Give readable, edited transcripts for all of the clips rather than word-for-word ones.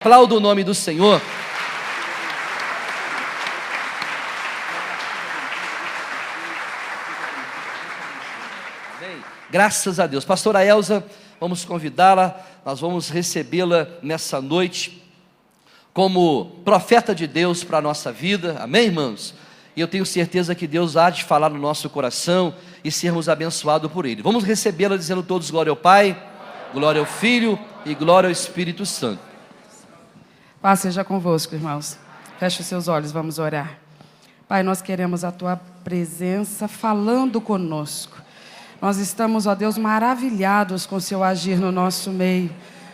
Aplauda o nome do Senhor. Graças a Deus. Pastora Elza, vamos convidá-la, nós vamos recebê-la nessa noite como profeta de Deus para a nossa vida, amém, irmãos? E eu tenho certeza que Deus há de falar no nosso coração e sermos abençoados por Ele. Vamos recebê-la dizendo todos glória ao Pai, glória ao Filho e glória ao Espírito Santo. Paz seja convosco, irmãos. Feche os seus olhos, vamos orar. Pai, nós queremos a Tua presença falando conosco. Nós estamos, ó Deus, maravilhados com o Seu agir no nosso meio,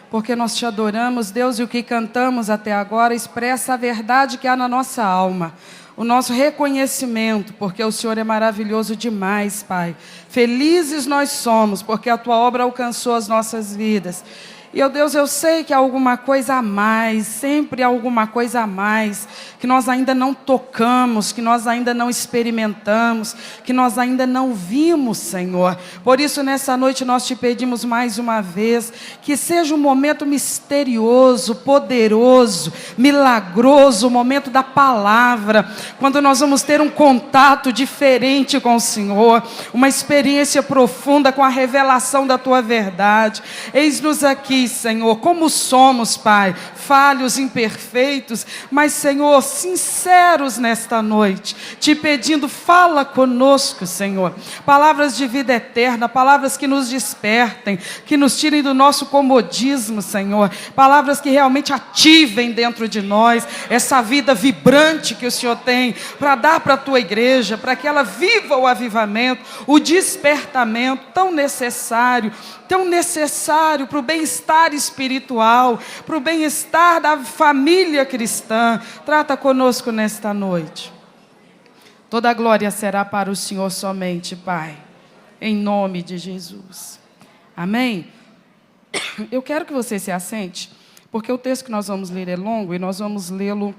porque nós Te adoramos, Deus, e o que cantamos até agora expressa a verdade que há na nossa alma, o nosso reconhecimento, porque o Senhor é maravilhoso demais, Pai. Felizes nós somos, porque a Tua obra alcançou as nossas vidas. E, ó Deus, eu sei que há alguma coisa a mais, sempre há alguma coisa a mais, que nós ainda não tocamos, que nós ainda não experimentamos, que nós ainda não vimos, Senhor. Por isso, nessa noite, nós Te pedimos mais uma vez, que seja um momento misterioso, poderoso, milagroso, o momento da palavra, quando nós vamos ter um contato diferente com o Senhor, uma experiência profunda com a revelação da Tua verdade. Eis-nos aqui, Senhor, como somos, Pai, falhos, imperfeitos, mas, Senhor, sinceros nesta noite, Te pedindo, fala conosco, Senhor, palavras de vida eterna, palavras que nos despertem, que nos tirem do nosso comodismo, Senhor, palavras que realmente ativem dentro de nós essa vida vibrante que o Senhor tem para dar para a Tua igreja, para que ela viva o avivamento, o despertamento tão necessário para o bem-estar espiritual, para o bem-estar da família cristã. Trata conosco nesta noite. Toda a glória será para o Senhor somente, Pai, em nome de Jesus. Amém? Eu quero que você se assente, porque o texto que nós vamos ler é longo e nós vamos lê-lo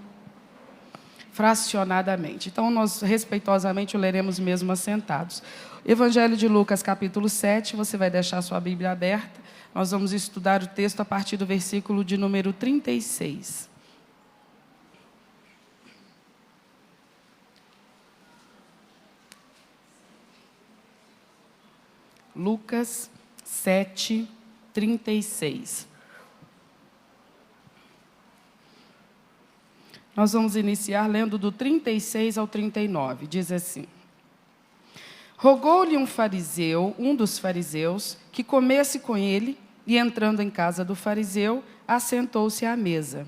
fracionadamente. Então, nós respeitosamente o leremos mesmo assentados. Evangelho de Lucas, capítulo 7, você vai deixar sua Bíblia aberta. Nós vamos estudar o texto a partir do versículo de número 36. Lucas 7, 36. Nós vamos iniciar lendo do 36 ao 39. Diz assim: Rogou-lhe um fariseu, um dos fariseus, que comesse com ele, e entrando em casa do fariseu, assentou-se à mesa.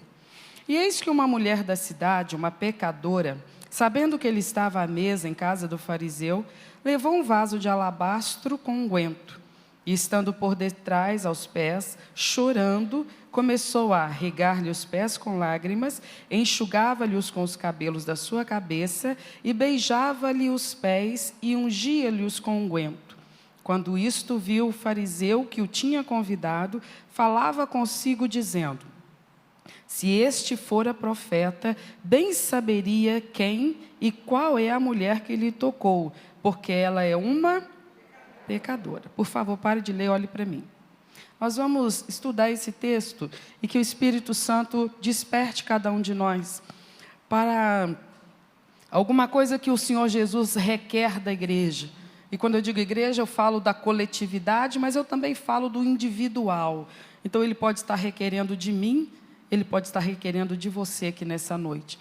E eis que uma mulher da cidade, uma pecadora, sabendo que ele estava à mesa em casa do fariseu, levou um vaso de alabastro com unguento, e estando por detrás aos pés, chorando, começou a regar-lhe os pés com lágrimas, enxugava-lhe-os com os cabelos da sua cabeça, e beijava-lhe os pés, e ungia-lhe-os com unguento. Quando isto viu o fariseu que o tinha convidado, falava consigo, dizendo: Se este fora profeta, bem saberia quem e qual é a mulher que lhe tocou, porque ela é uma pecadora. Por favor, pare de ler, olhe para mim. Nós vamos estudar esse texto e que o Espírito Santo desperte cada um de nós para alguma coisa que o Senhor Jesus requer da igreja. E quando eu digo igreja, eu falo da coletividade, mas eu também falo do individual. Então, Ele pode estar requerendo de mim, Ele pode estar requerendo de você aqui nessa noite.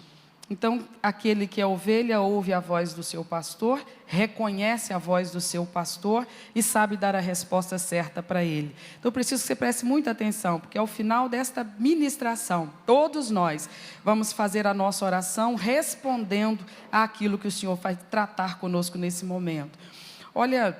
Então, aquele que é ovelha ouve a voz do seu pastor, reconhece a voz do seu pastor e sabe dar a resposta certa para ele. Então, eu preciso que você preste muita atenção, porque ao final desta ministração, todos nós vamos fazer a nossa oração respondendo àquilo que o Senhor vai tratar conosco nesse momento. Olha,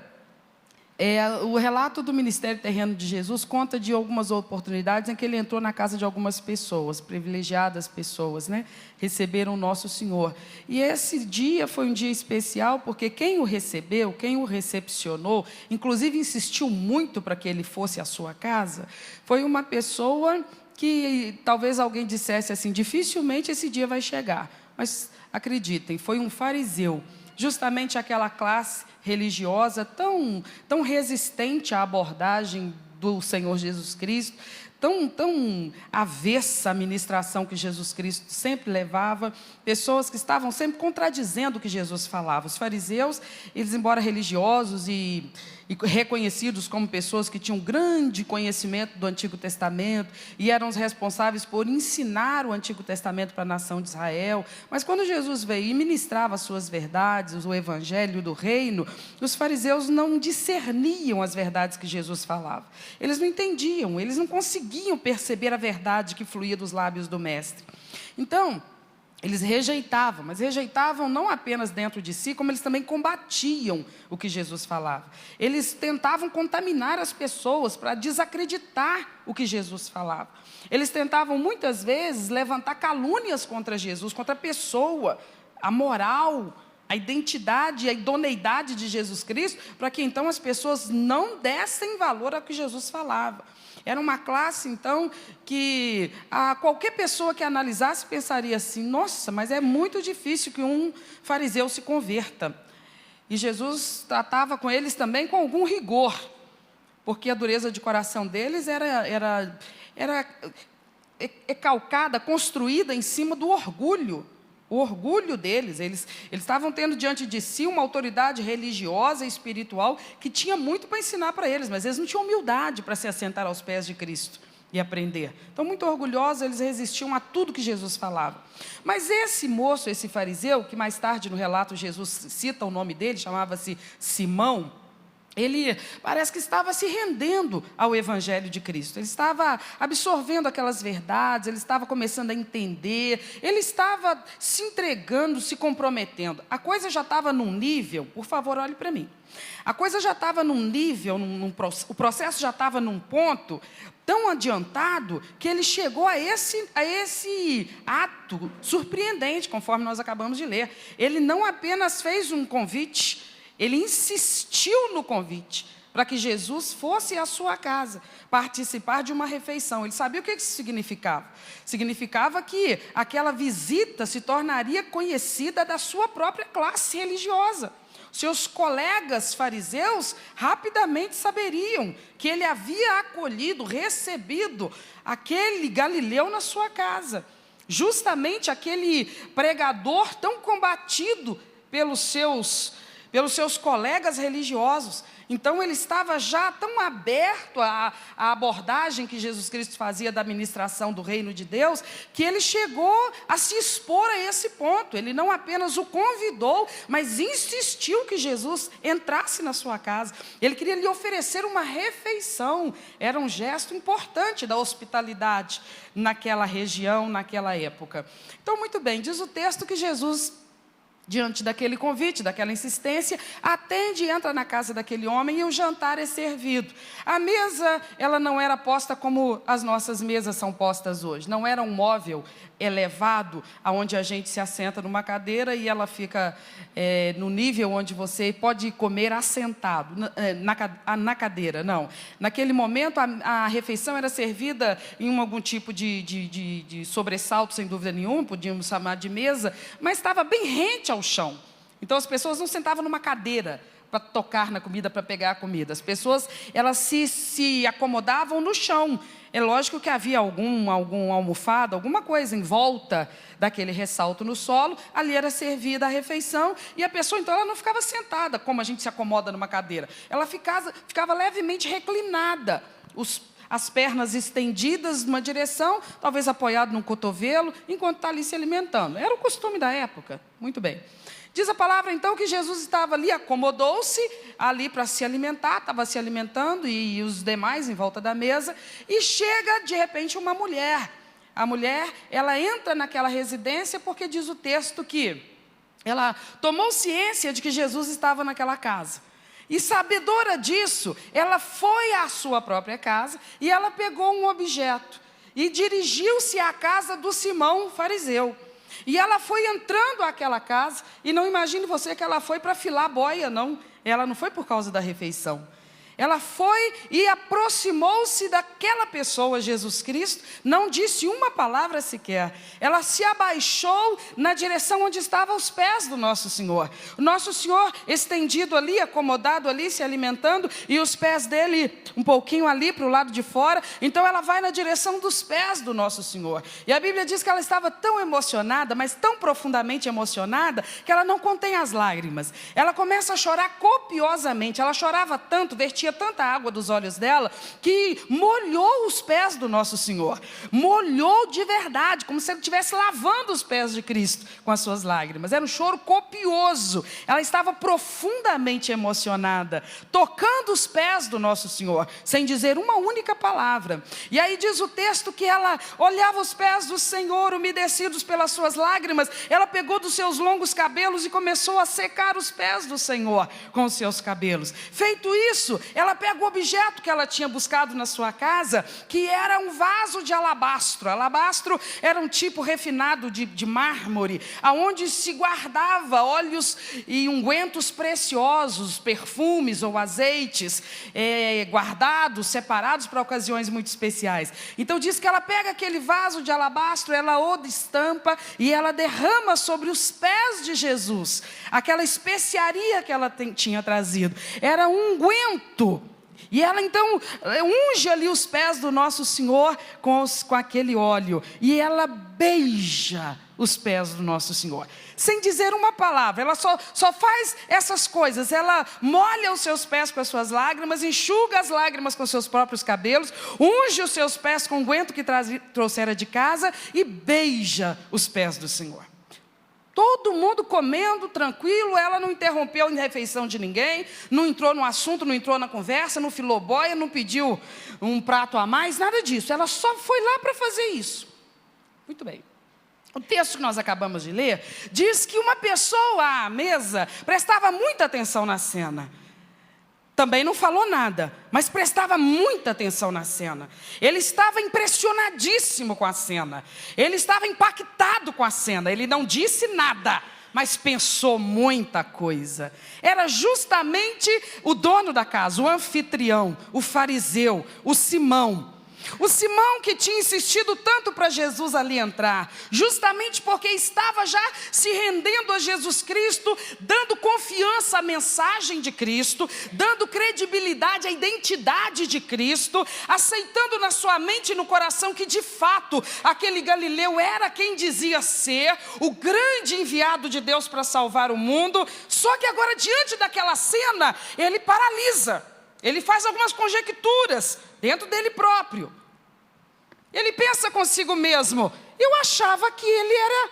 o relato do ministério terreno de Jesus conta de algumas oportunidades em que ele entrou na casa de algumas pessoas, privilegiadas pessoas, né? Receberam o nosso Senhor. E esse dia foi um dia especial, porque quem o recebeu, quem o recepcionou, inclusive insistiu muito para que ele fosse à sua casa, foi uma pessoa que talvez alguém dissesse assim: dificilmente esse dia vai chegar. Mas acreditem, foi um fariseu, justamente aquela classe religiosa tão resistente à abordagem do Senhor Jesus Cristo, tão avessa à ministração que Jesus Cristo sempre levava, pessoas que estavam sempre contradizendo o que Jesus falava. Os fariseus, eles, embora religiosos e reconhecidos como pessoas que tinham grande conhecimento do Antigo Testamento e eram os responsáveis por ensinar o Antigo Testamento para a nação de Israel, mas quando Jesus veio e ministrava as suas verdades, o evangelho do reino, os fariseus não discerniam as verdades que Jesus falava. Eles não entendiam, eles não conseguiam perceber a verdade que fluía dos lábios do mestre. Então, eles rejeitavam, mas rejeitavam não apenas dentro de si, como eles também combatiam o que Jesus falava. Eles tentavam contaminar as pessoas para desacreditar o que Jesus falava. Eles tentavam muitas vezes levantar calúnias contra Jesus, contra a pessoa, a moral, a identidade, a idoneidade de Jesus Cristo, para que então as pessoas não dessem valor ao que Jesus falava. Era uma classe, então, que qualquer pessoa que analisasse pensaria assim: nossa, mas é muito difícil que um fariseu se converta. E Jesus tratava com eles também com algum rigor, porque a dureza de coração deles era calcada, construída em cima do orgulho. O orgulho deles, eles estavam tendo diante de si uma autoridade religiosa e espiritual que tinha muito para ensinar para eles, mas eles não tinham humildade para se assentar aos pés de Cristo e aprender. Então, muito orgulhosos, eles resistiam a tudo que Jesus falava. Mas esse moço, esse fariseu, que mais tarde no relato Jesus cita o nome dele, chamava-se Simão, ele parece que estava se rendendo ao Evangelho de Cristo. Ele estava absorvendo aquelas verdades, ele estava começando a entender, ele estava se entregando, se comprometendo. A coisa já estava num nível, por favor, olhe para mim. A coisa já estava num nível, o processo já estava num ponto tão adiantado que ele chegou a esse ato surpreendente, conforme nós acabamos de ler. Ele não apenas fez um convite, ele insistiu no convite para que Jesus fosse à sua casa participar de uma refeição. Ele sabia o que isso significava. Significava que aquela visita se tornaria conhecida da sua própria classe religiosa. Seus colegas fariseus rapidamente saberiam que ele havia acolhido, recebido aquele galileu na sua casa. Justamente aquele pregador tão combatido pelos seus colegas religiosos. Então, ele estava já tão aberto à abordagem que Jesus Cristo fazia da ministração do reino de Deus, que ele chegou a se expor a esse ponto. Ele não apenas o convidou, mas insistiu que Jesus entrasse na sua casa. Ele queria lhe oferecer uma refeição. Era um gesto importante da hospitalidade naquela região, naquela época. Então, muito bem, diz o texto que Jesus, diante daquele convite, daquela insistência, atende e entra na casa daquele homem e o jantar é servido. A mesa, ela não era posta como as nossas mesas são postas hoje. Não era um móvel elevado, onde a gente se assenta numa cadeira e ela fica no nível onde você pode comer assentado, na cadeira, não. Naquele momento, a refeição era servida em algum tipo de sobressalto, sem dúvida nenhuma, podíamos chamar de mesa, mas estava bem rente ao chão. Então, as pessoas não sentavam numa cadeira para tocar na comida, para pegar a comida. As pessoas, elas se acomodavam no chão. É lógico que havia algum almofado, alguma coisa em volta daquele ressalto no solo. Ali era servida a refeição e a pessoa, então, ela não ficava sentada, como a gente se acomoda numa cadeira. Ela ficava levemente reclinada, as pernas estendidas numa direção, talvez apoiado num cotovelo, enquanto está ali se alimentando. Era o costume da época. Muito bem. Diz a palavra, então, que Jesus estava ali, acomodou-se ali para se alimentar, estava se alimentando e os demais em volta da mesa, e chega, de repente, uma mulher. A mulher, ela entra naquela residência porque diz o texto que ela tomou ciência de que Jesus estava naquela casa. E sabedora disso, ela foi à sua própria casa e ela pegou um objeto e dirigiu-se à casa do Simão, fariseu. E ela foi entrando àquela casa, e não imagine você que ela foi para filar boia, não. Ela não foi por causa da refeição. ela foi e aproximou-se daquela pessoa, Jesus Cristo, não disse uma palavra sequer. Ela se abaixou na direção onde estavam os pés do nosso Senhor. O nosso Senhor estendido ali, acomodado ali, se alimentando, e os pés dele um pouquinho ali para o lado de fora. Então ela vai na direção dos pés do nosso Senhor. E a Bíblia diz que ela estava tão emocionada, mas tão profundamente emocionada, que ela não contém as lágrimas. Ela começa a chorar copiosamente. Ela chorava tanto, vertia tanta água dos olhos dela, que molhou os pés do nosso Senhor. Molhou de verdade, como se ele estivesse lavando os pés de Cristo com as suas lágrimas. Era um choro copioso. Ela estava profundamente emocionada, tocando os pés do nosso Senhor, sem dizer uma única palavra. E aí diz o texto que ela olhava os pés do Senhor, umedecidos pelas suas lágrimas. Ela pegou dos seus longos cabelos e começou a secar os pés do Senhor com os seus cabelos. Feito isso, ela pega o objeto que ela tinha buscado na sua casa, que era um vaso de alabastro. Alabastro era um tipo refinado de mármore, aonde se guardava óleos e ungüentos preciosos, perfumes ou azeites, guardados, separados para ocasiões muito especiais. Então diz que ela pega aquele vaso de alabastro, ela o destampa e ela derrama sobre os pés de Jesus aquela especiaria que ela tinha trazido. Era um unguento. E ela então unge ali os pés do nosso Senhor com aquele óleo. E ela beija os pés do nosso Senhor, sem dizer uma palavra. Ela só faz essas coisas. Ela molha os seus pés com as suas lágrimas, enxuga as lágrimas com seus próprios cabelos, unge os seus pés com o unguento que trouxera de casa e beija os pés do Senhor. Todo mundo comendo, tranquilo, ela não interrompeu a refeição de ninguém, não entrou no assunto, não entrou na conversa, não filou boia, não pediu um prato a mais, nada disso. Ela só foi lá para fazer isso. Muito bem. O texto que nós acabamos de ler diz que uma pessoa à mesa prestava muita atenção na cena. Também não falou nada, mas prestava muita atenção na cena. Ele estava impressionadíssimo com a cena. Ele estava impactado com a cena. Ele não disse nada, mas pensou muita coisa. Era justamente o dono da casa, o anfitrião, o fariseu, o Simão. O Simão que tinha insistido tanto para Jesus ali entrar, justamente porque estava já se rendendo a Jesus Cristo, dando confiança à mensagem de Cristo, dando credibilidade à identidade de Cristo, aceitando na sua mente e no coração que de fato aquele Galileu era quem dizia ser, o grande enviado de Deus para salvar o mundo. Só que agora, diante daquela cena, ele paralisa. Ele faz algumas conjecturas dentro dele próprio. Ele pensa consigo mesmo: eu achava que ele era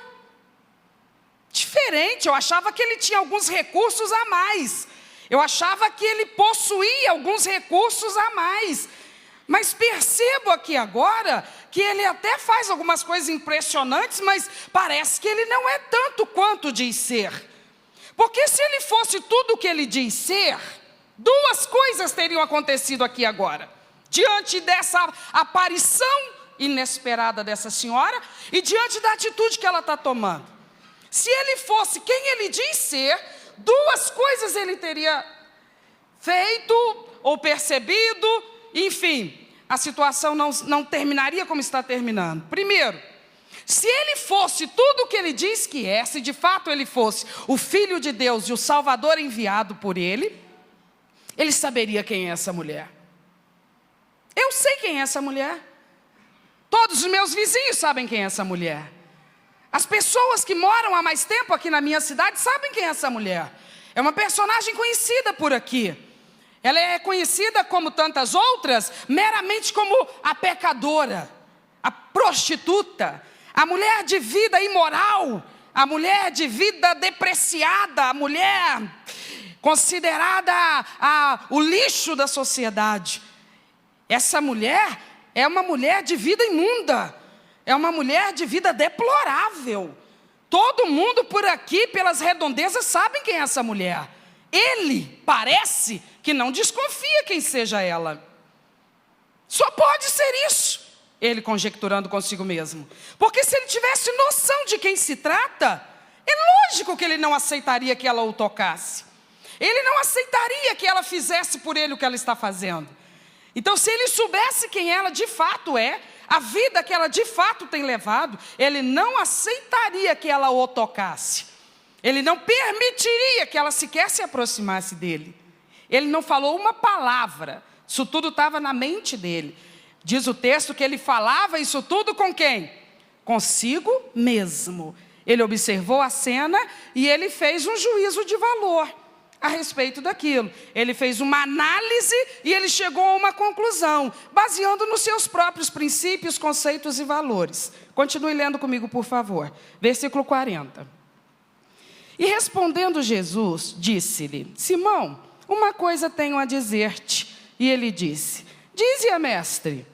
diferente, eu achava que ele tinha alguns recursos a mais, eu achava que ele possuía alguns recursos a mais. Mas percebo aqui agora que ele até faz algumas coisas impressionantes, mas parece que ele não é tanto quanto diz ser. Porque se ele fosse tudo o que ele diz ser, duas coisas teriam acontecido aqui agora, diante dessa aparição inesperada dessa senhora e diante da atitude que ela está tomando. Se ele fosse quem ele diz ser, duas coisas ele teria feito ou percebido, enfim, a situação não terminaria como está terminando. Primeiro, se ele fosse tudo o que ele diz que é, se de fato ele fosse o Filho de Deus e o Salvador enviado por ele saberia quem é essa mulher. Eu sei quem é essa mulher. Todos os meus vizinhos sabem quem é essa mulher. As pessoas que moram há mais tempo aqui na minha cidade sabem quem é essa mulher. É uma personagem conhecida por aqui. Ela é conhecida, como tantas outras, meramente como a pecadora, a prostituta, a mulher de vida imoral, a mulher de vida depreciada, a mulher considerada o lixo da sociedade. Essa mulher é uma mulher de vida imunda, é uma mulher de vida deplorável. Todo mundo por aqui, pelas redondezas, sabe quem é essa mulher. Ele parece que não desconfia quem seja ela. Só pode ser isso, ele conjecturando consigo mesmo. Porque se ele tivesse noção de quem se trata, é lógico que ele não aceitaria que ela o tocasse. Ele não aceitaria que ela fizesse por ele o que ela está fazendo. Então, se ele soubesse quem ela de fato é, a vida que ela de fato tem levado, ele não aceitaria que ela o tocasse. Ele não permitiria que ela sequer se aproximasse dele. Ele não falou uma palavra. Isso tudo estava na mente dele. Diz o texto que ele falava isso tudo com quem? Consigo mesmo. Ele observou a cena e ele fez um juízo de valor a respeito daquilo. Ele fez uma análise e ele chegou a uma conclusão, baseando nos seus próprios princípios, conceitos e valores. Continue lendo comigo, por favor. Versículo 40. E respondendo Jesus, disse-lhe: Simão, uma coisa tenho a dizer-te. E ele disse: Dize-a, mestre.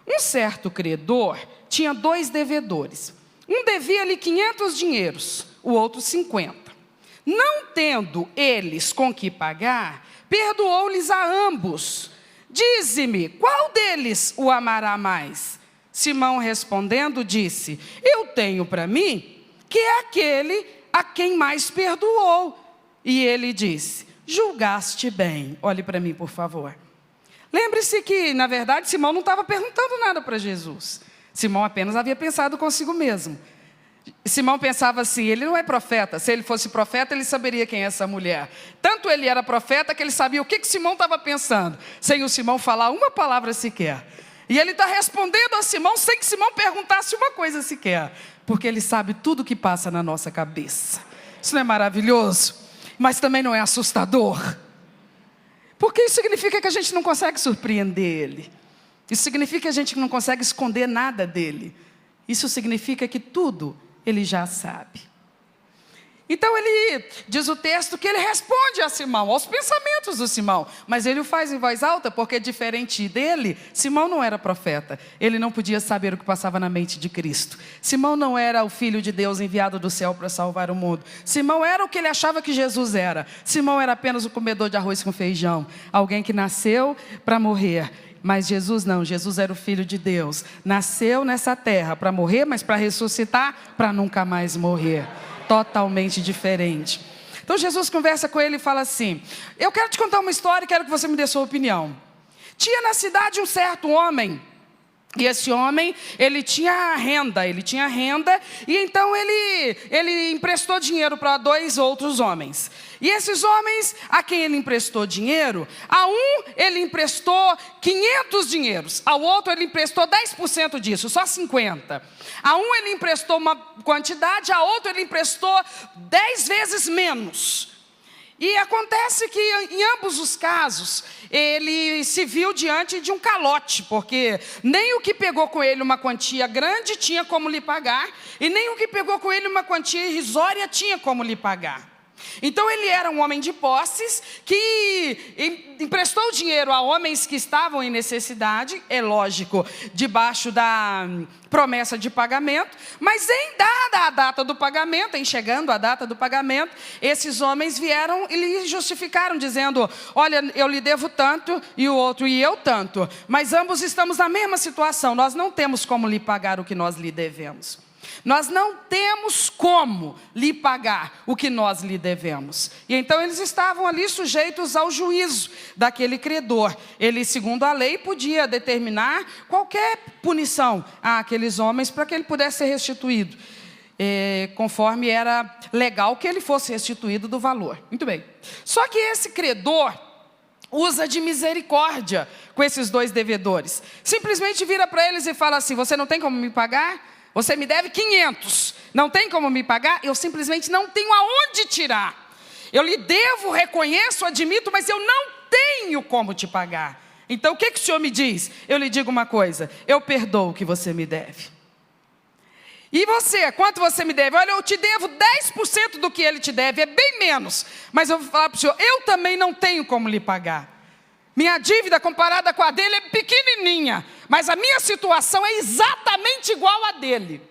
Um certo credor tinha 2 devedores. Um devia-lhe 500 dinheiros, o outro 50. Não tendo eles com que pagar, perdoou-lhes a ambos. Dize-me, qual deles o amará mais? Simão respondendo disse: Eu tenho para mim que é aquele a quem mais perdoou. E ele disse: Julgaste bem. Olhe para mim, por favor. Lembre-se que, na verdade, Simão não estava perguntando nada para Jesus. Simão apenas havia pensado consigo mesmo. Simão pensava assim: ele não é profeta. Se ele fosse profeta, ele saberia quem é essa mulher. Tanto ele era profeta que ele sabia o que Simão estava pensando, sem o Simão falar uma palavra sequer. E ele está respondendo a Simão sem que Simão perguntasse uma coisa sequer, porque ele sabe tudo o que passa na nossa cabeça. Isso não é maravilhoso? Mas também não é assustador? Porque isso significa que a gente não consegue surpreender ele. Isso significa que a gente não consegue esconder nada dele. Isso significa que tudo ele já sabe. Então ele, diz o texto, que ele responde a Simão, aos pensamentos do Simão. Mas ele o faz em voz alta, porque diferente dele, Simão não era profeta. Ele não podia saber o que passava na mente de Cristo. Simão não era o Filho de Deus enviado do céu para salvar o mundo. Simão era o que ele achava que Jesus era. Simão era apenas o comedor de arroz com feijão. Alguém que nasceu para morrer. Mas Jesus não, Jesus era o Filho de Deus. Nasceu nessa terra para morrer, mas para ressuscitar, para nunca mais morrer. Totalmente diferente. Então Jesus conversa com ele e fala assim: eu quero te contar uma história e quero que você me dê sua opinião. Tinha na cidade um certo homem. E esse homem, ele tinha renda, e então ele emprestou dinheiro para 2 outros homens. E esses homens, a quem ele emprestou dinheiro, a um ele emprestou 500 dinheiros, ao outro ele emprestou 10% disso, só 50. A um ele emprestou uma quantidade, a outro ele emprestou 10 vezes menos. E acontece que em ambos os casos, ele se viu diante de um calote, porque nem o que pegou com ele uma quantia grande tinha como lhe pagar, e nem o que pegou com ele uma quantia irrisória tinha como lhe pagar. Então ele era um homem de posses, que emprestou dinheiro a homens que estavam em necessidade, é lógico, debaixo da promessa de pagamento, mas em dada a data do pagamento, em chegando a data do pagamento, esses homens vieram e lhe justificaram, dizendo: olha, eu lhe devo tanto, e o outro e eu tanto, mas ambos estamos na mesma situação, nós não temos como lhe pagar o que nós lhe devemos. Nós não temos como lhe pagar o que nós lhe devemos. E então eles estavam ali sujeitos ao juízo daquele credor. Ele, segundo a lei, podia determinar qualquer punição àqueles homens para que ele pudesse ser restituído, conforme era legal que ele fosse restituído do valor. Muito bem. Só que esse credor usa de misericórdia com esses 2 devedores. Simplesmente vira para eles e fala assim: você não tem como me pagar? Você me deve 500, não tem como me pagar? Eu simplesmente não tenho aonde tirar. Eu lhe devo, reconheço, admito, mas eu não tenho como te pagar. Então o que o senhor me diz? Eu lhe digo uma coisa: eu perdoo o que você me deve. E você, quanto você me deve? Olha, eu te devo 10% do que ele te deve, é bem menos. Mas eu vou falar para o senhor, eu também não tenho como lhe pagar. Minha dívida comparada com a dele é pequenininha, mas a minha situação é exatamente igual à dele.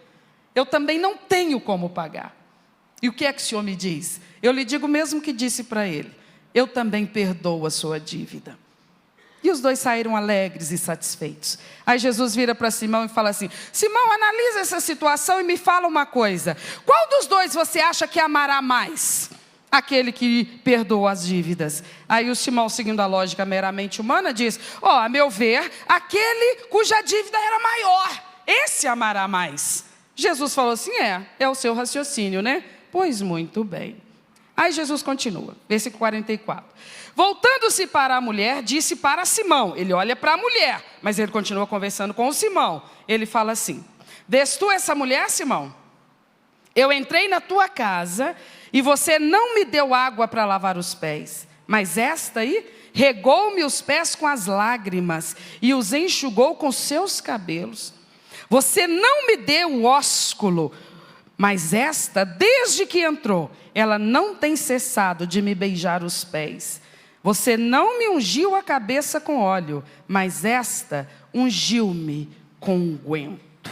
Eu também não tenho como pagar. E o que é que o senhor me diz? Eu lhe digo o mesmo que disse para ele: eu também perdoo a sua dívida. E os 2 saíram alegres e satisfeitos. Aí Jesus vira para Simão e fala assim: Simão, analisa essa situação e me fala uma coisa. Qual dos 2 você acha que amará mais? aquele que perdoa as dívidas. Aí o Simão, seguindo a lógica meramente humana, diz: a meu ver, aquele cuja dívida era maior, esse amará mais. Jesus falou assim: é o seu raciocínio, né? Pois muito bem. Aí Jesus continua, versículo 44. Voltando-se para a mulher, disse para Simão. Ele olha para a mulher, mas ele continua conversando com o Simão. Ele fala assim: vês tu essa mulher, Simão? Eu entrei na tua casa e você não me deu água para lavar os pés, mas esta aí regou-me os pés com as lágrimas e os enxugou com seus cabelos. Você não me deu o ósculo, mas esta, desde que entrou, ela não tem cessado de me beijar os pés. Você não me ungiu a cabeça com óleo, mas esta ungiu-me com unguento.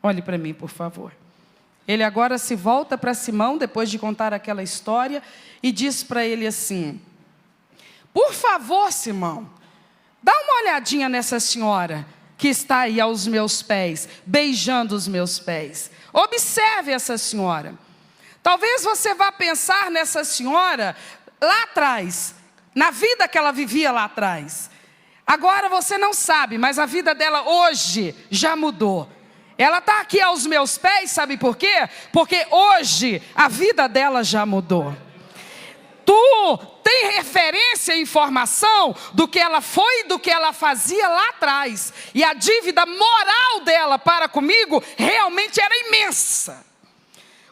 Olhe para mim, por favor. Ele agora se volta para Simão, depois de contar aquela história, e diz para ele assim: por favor, Simão, dá uma olhadinha nessa senhora que está aí aos meus pés, beijando os meus pés. Observe essa senhora. Talvez você vá pensar nessa senhora lá atrás, na vida que ela vivia lá atrás. Agora você não sabe, mas a vida dela hoje já mudou. Ela está aqui aos meus pés, sabe por quê? Porque hoje a vida dela já mudou. Tu tem referência e informação do que ela foi e do que ela fazia lá atrás. E a dívida moral dela para comigo realmente era imensa.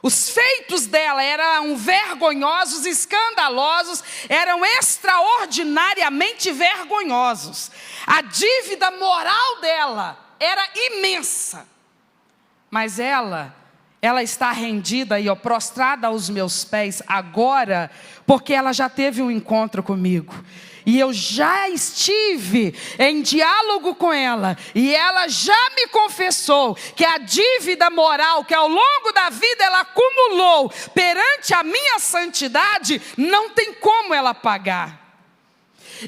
Os feitos dela eram vergonhosos, escandalosos, eram extraordinariamente vergonhosos. A dívida moral dela era imensa. Mas ela está rendida e prostrada aos meus pés agora, porque ela já teve um encontro comigo. E eu já estive em diálogo com ela, e ela já me confessou que a dívida moral que ao longo da vida ela acumulou perante a minha santidade, não tem como ela pagar.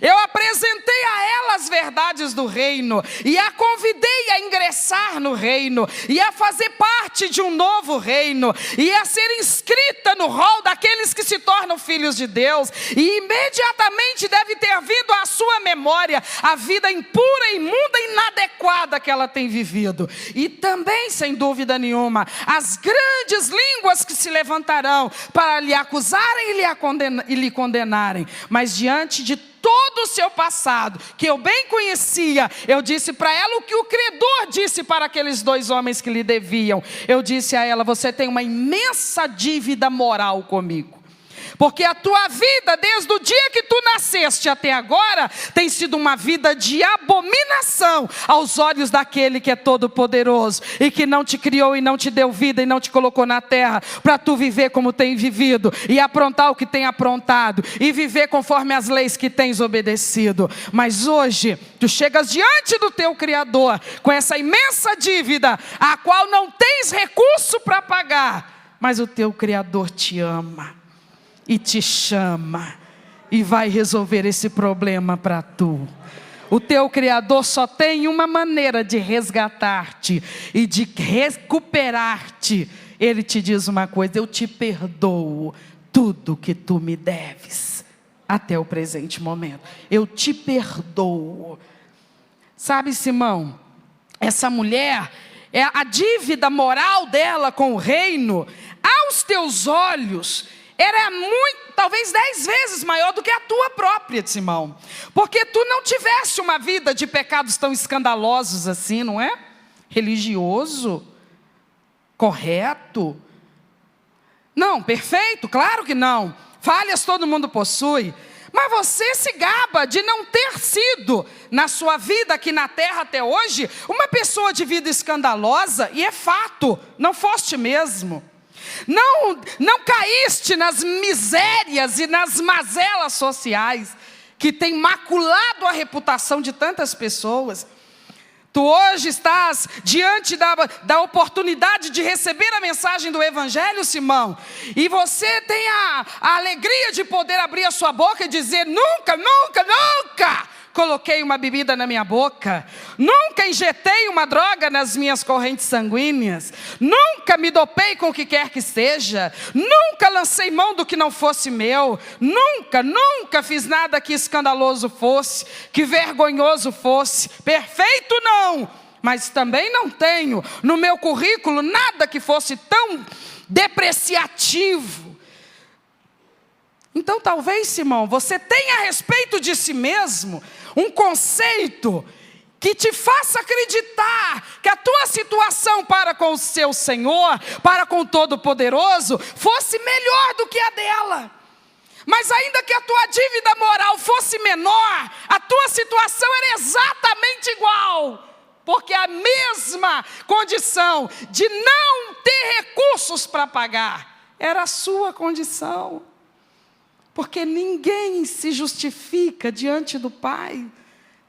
Eu apresentei a ela as verdades do reino, e a convidei a ingressar no reino, e a fazer parte de um novo reino, e a ser inscrita no rol daqueles que se tornam filhos de Deus. E imediatamente deve ter vindo à sua memória a vida impura, imunda e inadequada que ela tem vivido. E também, sem dúvida nenhuma, as grandes línguas que se levantarão para lhe acusarem e lhe condenarem. Mas diante de todo o seu passado, que eu bem conhecia, eu disse para ela o que o credor disse para aqueles dois homens que lhe deviam. Eu disse a ela: você tem uma imensa dívida moral comigo. Porque a tua vida, desde o dia que tu nasceste até agora, tem sido uma vida de abominação aos olhos daquele que é todo poderoso, e que não te criou e não te deu vida e não te colocou na terra para tu viver como tem vivido, e aprontar o que tem aprontado, e viver conforme as leis que tens obedecido. Mas hoje tu chegas diante do teu Criador com essa imensa dívida, a qual não tens recurso para pagar, mas o teu Criador te ama e te chama, e vai resolver esse problema para tu. O teu Criador só tem uma maneira de resgatar-te e de recuperar-te. Ele te diz uma coisa: eu te perdoo tudo que tu me deves, até o presente momento. Eu te perdoo. Sabe, Simão, essa mulher, a dívida moral dela com o reino, aos teus olhos, era muito, talvez 10 vezes maior do que a tua própria, Simão. Porque tu não tiveste uma vida de pecados tão escandalosos assim, não é? Religioso, correto. Não, perfeito, claro que não. Falhas todo mundo possui. Mas você se gaba de não ter sido, na sua vida aqui na terra até hoje, uma pessoa de vida escandalosa. E é fato, não foste mesmo. Não caíste nas misérias e nas mazelas sociais que tem maculado a reputação de tantas pessoas. Tu hoje estás diante da oportunidade de receber a mensagem do Evangelho, Simão, e você tem a alegria de poder abrir a sua boca e dizer: nunca, nunca, nunca coloquei uma bebida na minha boca, nunca injetei uma droga nas minhas correntes sanguíneas, nunca me dopei com o que quer que seja, nunca lancei mão do que não fosse meu, nunca fiz nada que escandaloso fosse, que vergonhoso fosse. Perfeito não, mas também não tenho no meu currículo nada que fosse tão depreciativo. Então talvez, Simão, você tenha a respeito de si mesmo um conceito que te faça acreditar que a tua situação para com o seu Senhor, para com o Todo-Poderoso, fosse melhor do que a dela. Mas ainda que a tua dívida moral fosse menor, a tua situação era exatamente igual. Porque a mesma condição de não ter recursos para pagar era a sua condição. Porque ninguém se justifica diante do Pai.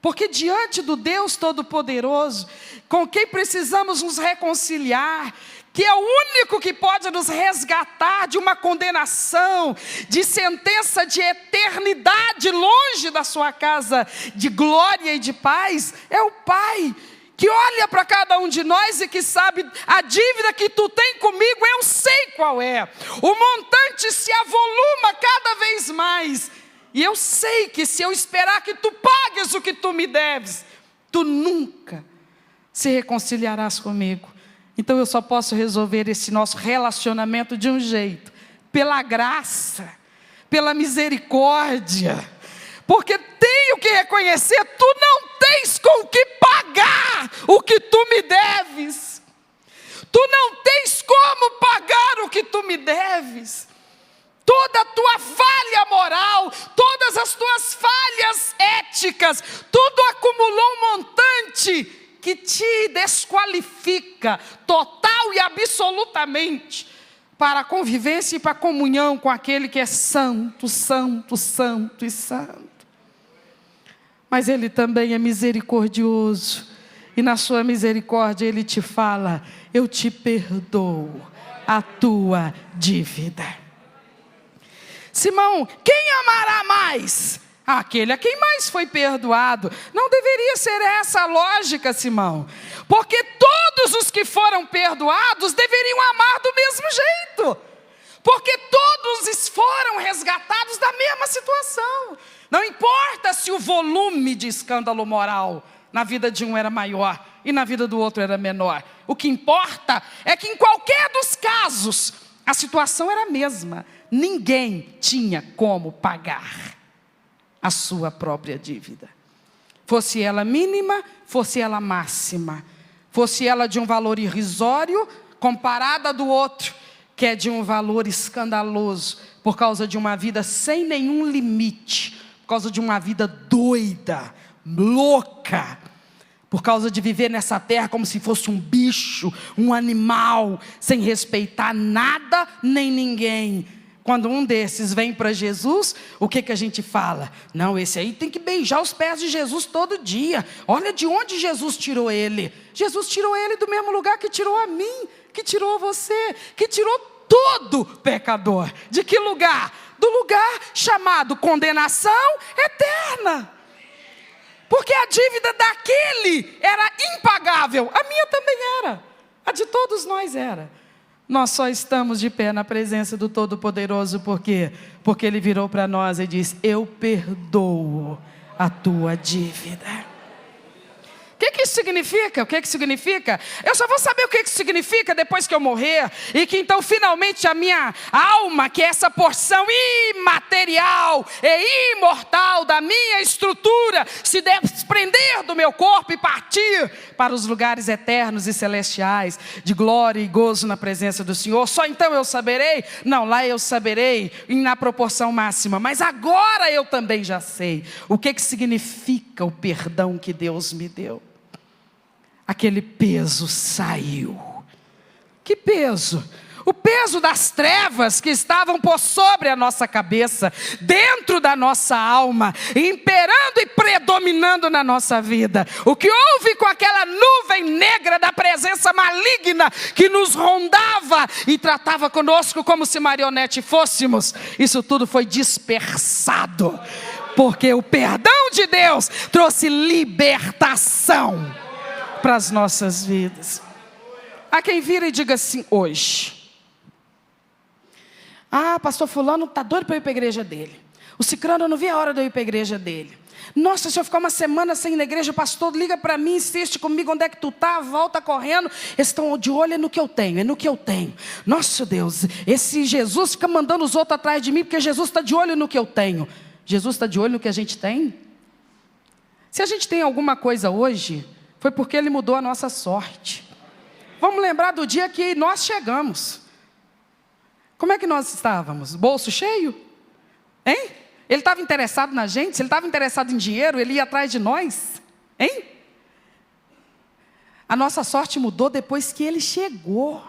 Porque diante do Deus Todo-Poderoso, com quem precisamos nos reconciliar, que é o único que pode nos resgatar de uma condenação, de sentença de eternidade longe da sua casa de glória e de paz, é o Pai, que olha para cada um de nós e que sabe a dívida que tu tem comigo, eu sei qual é. O montante se avoluma cada vez mais. E eu sei que se eu esperar que tu pagues o que tu me deves, tu nunca se reconciliarás comigo. Então eu só posso resolver esse nosso relacionamento de um jeito, pela graça, pela misericórdia. Porque tenho que reconhecer, tu não tens com o que pagar o que tu me deves. Tu não tens como pagar o que tu me deves. Toda a tua falha moral, todas as tuas falhas éticas, tudo acumulou um montante que te desqualifica total e absolutamente para a convivência e para a comunhão com aquele que é santo, santo, santo e santo. Mas Ele também é misericordioso, e na sua misericórdia Ele te fala: eu te perdoo a tua dívida. Simão, quem amará mais? Aquele a quem mais foi perdoado. Não deveria ser essa a lógica, Simão, porque todos os que foram perdoados deveriam amar do mesmo jeito, porque todos foram resgatados da mesma situação. Não importa se o volume de escândalo moral na vida de um era maior e na vida do outro era menor. O que importa é que em qualquer dos casos a situação era a mesma. Ninguém tinha como pagar a sua própria dívida. Fosse ela mínima, fosse ela máxima. Fosse ela de um valor irrisório comparada do outro, que é de um valor escandaloso, por causa de uma vida sem nenhum limite, por causa de uma vida doida, louca, por causa de viver nessa terra como se fosse um bicho, um animal, sem respeitar nada nem ninguém. Quando um desses vem para Jesus, o que a gente fala? Não, esse aí tem que beijar os pés de Jesus todo dia. Olha de onde Jesus tirou ele. Jesus tirou ele do mesmo lugar que tirou a mim, que tirou você, que tirou todo pecador. De que lugar? Do lugar chamado condenação eterna. Porque a dívida daquele era impagável. A minha também era. A de todos nós era. Nós só estamos de pé na presença do Todo-Poderoso. Por quê? Porque Ele virou para nós e disse: eu perdoo a tua dívida. O que isso significa? O que significa? Eu só vou saber o que isso significa depois que eu morrer. E que então finalmente a minha alma, que é essa porção imaterial e imortal da minha estrutura, se desprender do meu corpo e partir para os lugares eternos e celestiais, de glória e gozo na presença do Senhor. Só então eu saberei? Não, lá eu saberei na proporção máxima. Mas agora eu também já sei o que significa o perdão que Deus me deu. Aquele peso saiu. Que peso? O peso das trevas que estavam por sobre a nossa cabeça, dentro da nossa alma, imperando e predominando na nossa vida. O que houve com aquela nuvem negra da presença maligna que nos rondava e tratava conosco como se marionete fôssemos, isso tudo foi dispersado Porque o perdão de Deus trouxe libertação para as nossas vidas. Há quem vira e diga assim hoje: pastor fulano está doido para ir para a igreja dele. O cicrano, eu não vi a hora de eu ir para a igreja dele. Nossa, se eu ficar uma semana sem ir na igreja, pastor, liga para mim, insiste comigo, onde é que tu está, volta correndo. Eles estão de olho no que eu tenho, Nossa Deus, esse Jesus fica mandando os outros atrás de mim, porque Jesus está de olho no que eu tenho. Jesus está de olho no que a gente tem? Se a gente tem alguma coisa hoje, foi porque Ele mudou a nossa sorte. Vamos lembrar do dia que nós chegamos. Como é que nós estávamos? Bolso cheio? Hein? Ele estava interessado na gente? Se Ele estava interessado em dinheiro, Ele ia atrás de nós? Hein? A nossa sorte mudou depois que Ele chegou.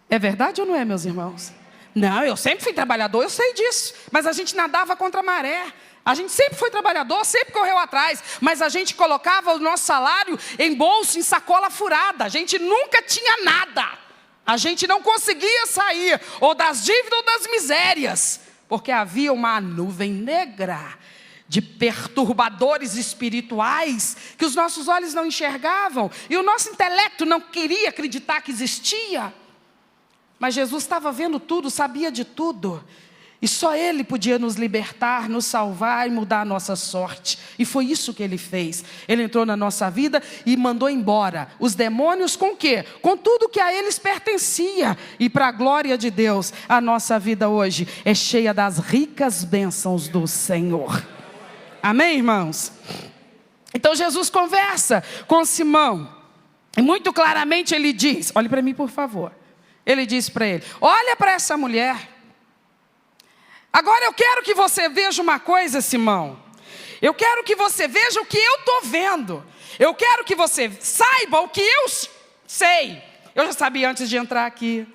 É verdade ou não é, meus irmãos? Não, eu sempre fui trabalhador, eu sei disso. Mas a gente nadava contra a maré. A gente sempre foi trabalhador, sempre correu atrás. Mas a gente colocava o nosso salário em bolso, em sacola furada. A gente nunca tinha nada. A gente não conseguia sair ou das dívidas ou das misérias. Porque havia uma nuvem negra de perturbadores espirituais que os nossos olhos não enxergavam. E o nosso intelecto não queria acreditar que existia. Mas Jesus estava vendo tudo, sabia de tudo. E só Ele podia nos libertar, nos salvar e mudar a nossa sorte. E foi isso que Ele fez. Ele entrou na nossa vida e mandou embora os demônios com o quê? Com tudo que a eles pertencia. E para a glória de Deus, a nossa vida hoje é cheia das ricas bênçãos do Senhor. Amém, irmãos? Então Jesus conversa com Simão. E muito claramente ele diz, olhe para mim por favor. Ele diz para ele, olha para essa mulher. Agora eu quero que você veja uma coisa, Simão. Eu quero que você veja o que eu estou vendo. Eu quero que você saiba o que eu sei. Eu já sabia antes de entrar aqui.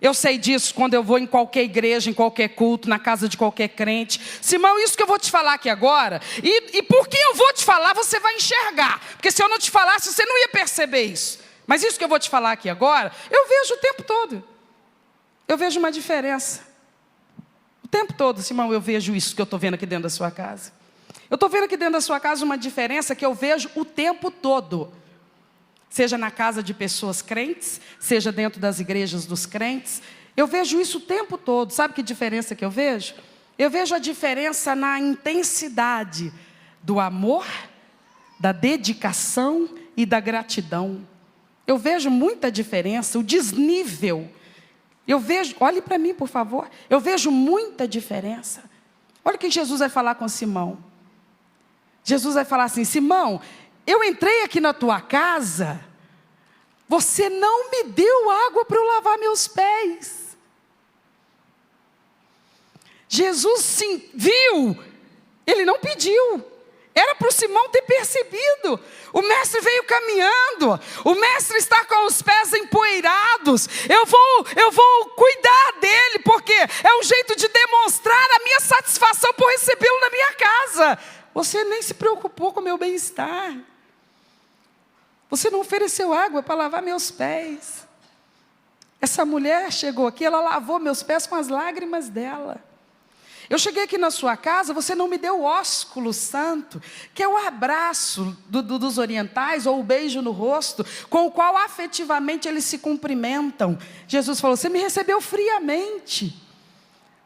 Eu sei disso quando eu vou em qualquer igreja, em qualquer culto, na casa de qualquer crente. Simão, isso que eu vou te falar aqui agora, e porque eu vou te falar, você vai enxergar. Porque se eu não te falasse, você não ia perceber isso. Mas isso que eu vou te falar aqui agora, eu vejo o tempo todo. Eu vejo uma diferença. O tempo todo, Simão, eu vejo isso que eu estou vendo aqui dentro da sua casa. Eu estou vendo aqui dentro da sua casa uma diferença que eu vejo o tempo todo. Seja na casa de pessoas crentes, seja dentro das igrejas dos crentes. Eu vejo isso o tempo todo. Sabe que diferença que eu vejo? Eu vejo a diferença na intensidade do amor, da dedicação e da gratidão. Eu vejo muita diferença, o desnível. Eu vejo, olhe para mim por favor, eu vejo muita diferença. Olha o que Jesus vai falar com Simão. Jesus vai falar assim, Simão, eu entrei aqui na tua casa, você não me deu água para eu lavar meus pés. Jesus sim viu, ele não pediu. Era para o Simão ter percebido. O mestre veio caminhando. O mestre está com os pés empoeirados. Eu vou cuidar dele, porque é um jeito de demonstrar a minha satisfação por recebê-lo na minha casa. Você nem se preocupou com o meu bem-estar. Você não ofereceu água para lavar meus pés. Essa mulher chegou aqui, ela lavou meus pés com as lágrimas dela. Eu cheguei aqui na sua casa, você não me deu o ósculo santo, que é o abraço dos orientais, ou o beijo no rosto, com o qual afetivamente eles se cumprimentam. Jesus falou, você me recebeu friamente.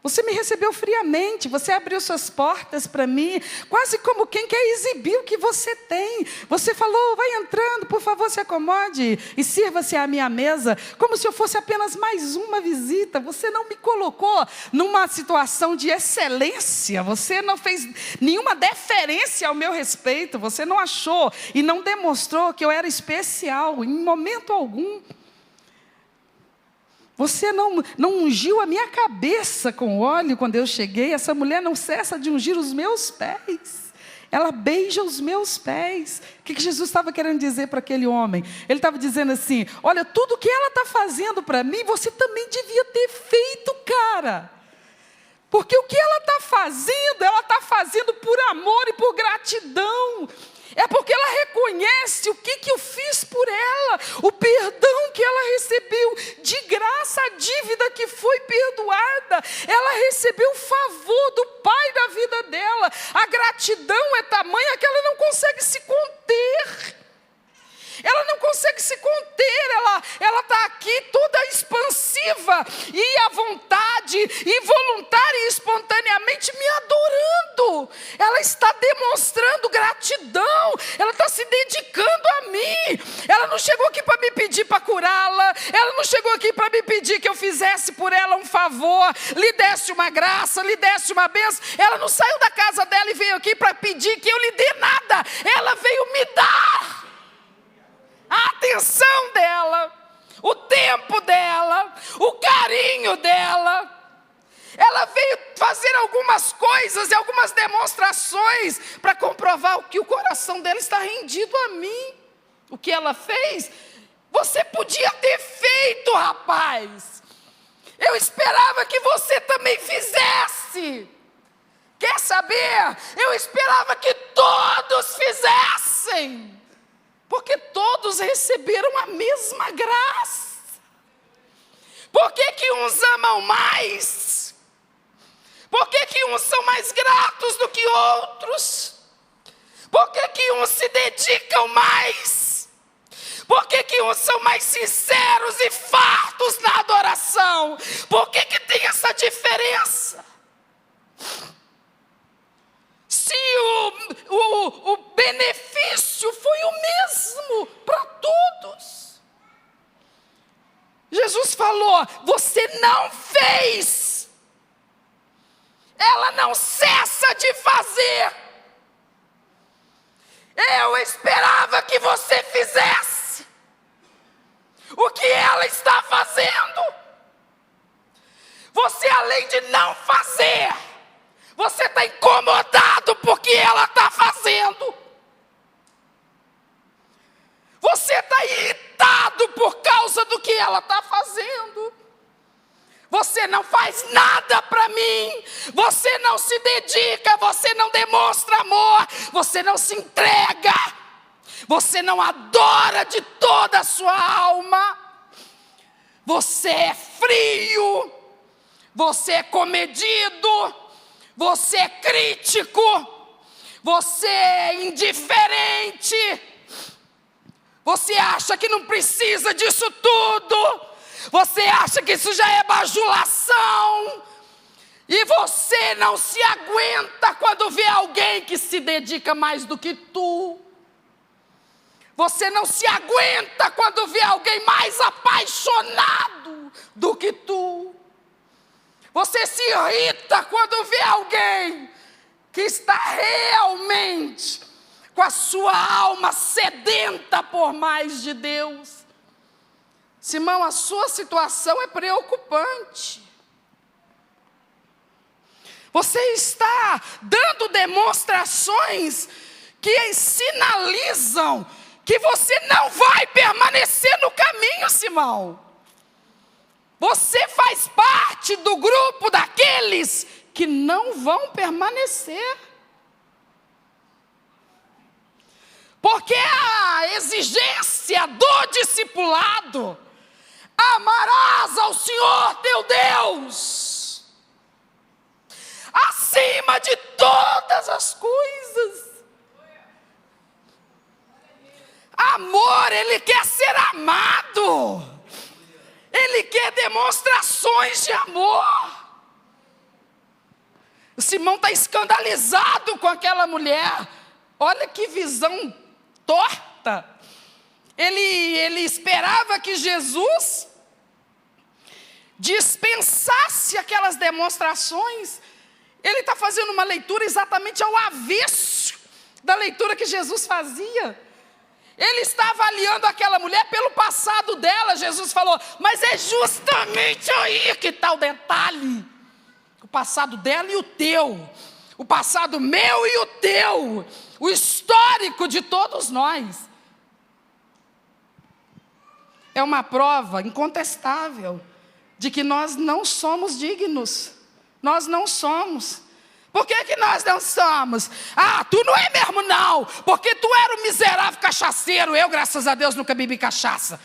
Você me recebeu friamente, você abriu suas portas para mim, quase como quem quer exibir o que você tem. Você falou, vai entrando, por favor, se acomode e sirva-se à minha mesa, como se eu fosse apenas mais uma visita. Você não me colocou numa situação de excelência, você não fez nenhuma deferência ao meu respeito, você não achou e não demonstrou que eu era especial em momento algum. Você não ungiu a minha cabeça com óleo quando eu cheguei. Essa mulher não cessa de ungir os meus pés. Ela beija os meus pés. O que Jesus estava querendo dizer para aquele homem? Ele estava dizendo assim, olha, tudo que ela está fazendo para mim, você também devia ter feito, cara. Porque o que ela está fazendo por amor e por gratidão. É porque ela reconhece o que eu fiz por ela, o perdão que ela recebeu, de graça a dívida que foi perdoada. Ela recebeu o favor do Pai da gratidão é tamanha que ela não consegue se conter. Ela não consegue se conter, ela está aqui toda expansiva e à vontade, e voluntária e espontaneamente me adorando. Ela está demonstrando gratidão, ela está se dedicando a mim. Ela não chegou aqui para me pedir para curá-la, ela não chegou aqui para me pedir que eu fizesse por ela um favor, lhe desse uma graça, lhe desse uma bênção. Ela não saiu da casa dela e veio aqui para pedir que eu lhe dê nada, ela veio me dar a atenção dela, o tempo dela, o carinho dela. Ela veio fazer algumas coisas e algumas demonstrações para comprovar que o coração dela está rendido a mim. O que ela fez, você podia ter feito, rapaz. Eu esperava que você também fizesse. Quer saber? Eu esperava que todos fizessem. Porque todos receberam a mesma graça. Por que uns amam mais? Por que uns são mais gratos do que outros? Por que uns se dedicam mais? Por que uns são mais sinceros e fartos na adoração? Por que tem essa diferença? Se o benefício foi o mesmo para todos. Jesus falou: você não fez. Ela não cessa de fazer. Eu esperava que você fizesse o que ela está fazendo. Você, além de não fazer, você está incomodado porque ela está fazendo. Você está irritado por causa do que ela está fazendo. Você não faz nada para mim. Você não se dedica. Você não demonstra amor. Você não se entrega. Você não adora de toda a sua alma. Você é frio. Você é comedido. Você é crítico, você é indiferente, você acha que não precisa disso tudo, você acha que isso já é bajulação, e você não se aguenta quando vê alguém que se dedica mais do que tu. Você não se aguenta quando vê alguém mais apaixonado do que tu. Você se irrita quando vê alguém que está realmente com a sua alma sedenta por mais de Deus. Simão, a sua situação é preocupante. Você está dando demonstrações que sinalizam que você não vai permanecer no caminho, Simão. Você faz parte do grupo daqueles que não vão permanecer. Porque a exigência do discipulado: amarás ao Senhor teu Deus acima de todas as coisas. Amor, ele quer ser amado. Ele quer demonstrações de amor. O Simão está escandalizado com aquela mulher. Olha que visão torta. Ele esperava que Jesus dispensasse aquelas demonstrações. Ele está fazendo uma leitura exatamente ao avesso da leitura que Jesus fazia. Ele está avaliando aquela mulher pelo passado dela. Jesus falou: mas é justamente aí que está o detalhe. O passado dela e o teu. O passado meu e o teu. O histórico de todos nós. É uma prova incontestável de que nós não somos dignos. Nós não somos. Por que nós não somos? Tu não é mesmo não, porque tu era um miserável cachaceiro. Eu, graças a Deus, nunca bebi cachaça.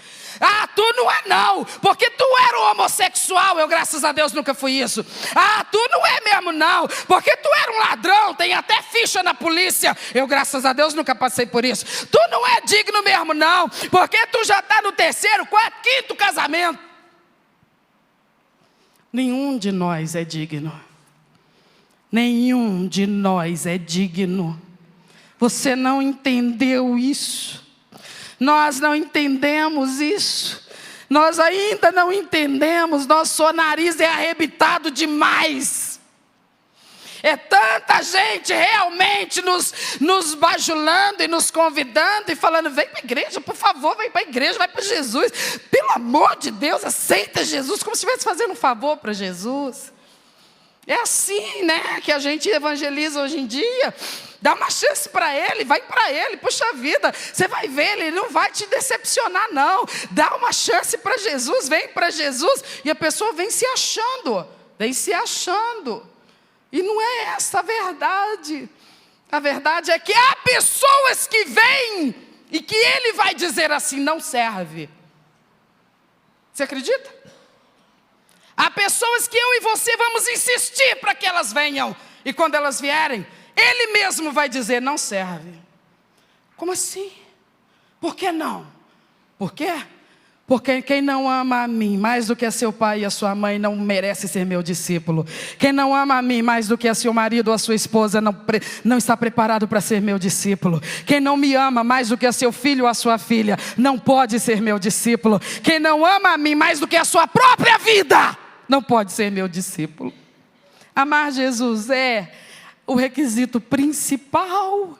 Tu não é não, porque tu era um homossexual. Eu, graças a Deus, nunca fui isso. Tu não é mesmo não, porque tu era um ladrão, tem até ficha na polícia. Eu, graças a Deus, nunca passei por isso. Tu não é digno mesmo não, porque tu já está no 3º, 4º, 5º casamento. Nenhum de nós é digno. Nenhum de nós é digno. Você não entendeu isso. Nós não entendemos isso. Nós ainda não entendemos. Nosso nariz é arrebitado demais. É tanta gente realmente nos bajulando e nos convidando e falando: vem para a igreja, por favor, vem para a igreja, vai para Jesus. Pelo amor de Deus, aceita Jesus, como se estivesse fazendo um favor para Jesus. É assim, né, que a gente evangeliza hoje em dia. Dá uma chance para ele, vai para ele, puxa vida, você vai ver, ele não vai te decepcionar não. Dá uma chance para Jesus, vem para Jesus. E a pessoa vem se achando. E não é essa a verdade. A verdade é que há pessoas que vêm e que ele vai dizer assim: não serve. Você acredita? Há pessoas que eu e você vamos insistir para que elas venham. E quando elas vierem, ele mesmo vai dizer: não serve. Como assim? Por que não? Por quê? Porque quem não ama a mim mais do que a seu pai e a sua mãe não merece ser meu discípulo. Quem não ama a mim mais do que a seu marido ou a sua esposa não está preparado para ser meu discípulo. Quem não me ama mais do que a seu filho ou a sua filha não pode ser meu discípulo. Quem não ama a mim mais do que a sua própria vida não pode ser meu discípulo. Amar Jesus é o requisito principal.